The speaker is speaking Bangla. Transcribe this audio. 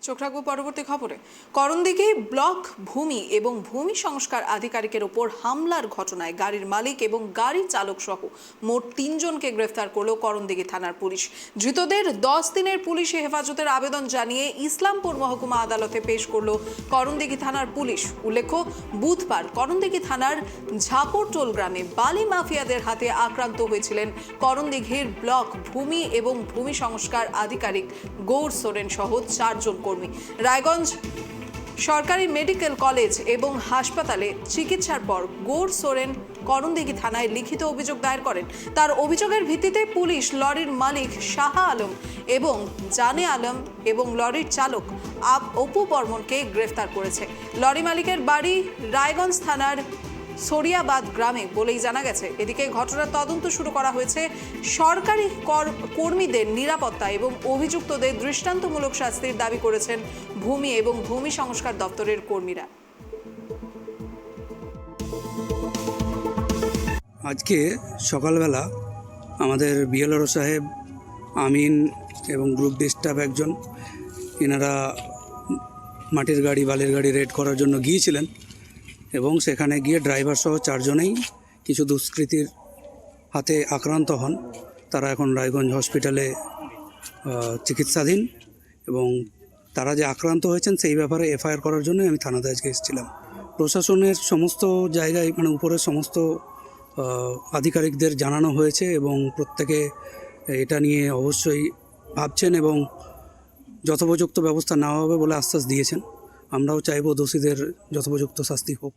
চোখ রাখবো পরবর্তী খবরে। করণদিঘি ব্লক ভূমি এবং ভূমি সংস্কার আধিকারিকের ওপর হামলার ঘটনায় গাড়ির মালিক এবং গাড়ি চালক সহ মোট 3 জনকে গ্রেফতার করল করণদিঘি থানার পুলিশ। ধৃতদের 10 দিনের পুলিশি হেফাজতের আবেদন জানিয়ে ইসলামপুর মহকুমা আদালতে পেশ করল করণদিঘি থানার পুলিশ। উল্লেখ্য, বুধবার করণদিঘি থানার ঝাপরটোল গ্রামে বালি মাফিয়াদের হাতে আক্রান্ত হয়েছিলেন করণদিঘির ব্লক ভূমি এবং ভূমি সংস্কার আধিকারিক গৌর সোরেন সহ 4 জন কর্মী। রায়গঞ্জ সরকারি মেডিকেল কলেজ এবং হাসপাতালে চিকিৎসার পর গৌর সোরেন করণদিঘি থানায় লিখিত অভিযোগ দায়ের করেন। তার অভিযোগের ভিত্তিতে পুলিশ লরির মালিক শাহ আলম এবং জানে আলম এবং লরির চালক অপু বর্মনকে গ্রেফতার করেছে। লরি মালিকের বাড়ি রায়গঞ্জ থানার সরিয়াবাদ গ্রামে বলেই জানা গেছে। এদিকে ঘটনার তদন্ত শুরু করা হয়েছে। সরকারি কর্মীদের নিরাপত্তা এবং অভিযুক্তদের দৃষ্টান্তমূলক শাস্তির দাবি করেছেন ভূমি এবং ভূমি সংস্কার দপ্তরের কর্মীরা। আজকে সকালবেলা আমাদের বিএলআরও সাহেব, আমিন এবং গ্রুপ ডি স্টাফ একজন, এনারা মাটির গাড়ি বালির গাড়ি রেড করার জন্য গিয়েছিলেন এবং সেখানে গিয়ে ড্রাইভার সহ 4 জনেই কিছু দুষ্কৃতীর হাতে আক্রান্ত হন। তারা এখন রায়গঞ্জ হসপিটালে চিকিৎসাধীন এবং তারা যে আক্রান্ত হয়েছেন সেই ব্যাপারে এফআইআর করার জন্য আমি থানাতে আজকে এসেছিলাম। প্রশাসনের সমস্ত জায়গায় উপরের সমস্ত আধিকারিকদের জানানো হয়েছে এবং প্রত্যেকে এটা নিয়ে অবশ্যই ভাবছেন এবং যথোপযুক্ত ব্যবস্থা নেওয়া হবে বলে আশ্বাস দিয়েছেন। আমরাও চাইব দোষীদের যথোপযুক্ত শাস্তি হোক।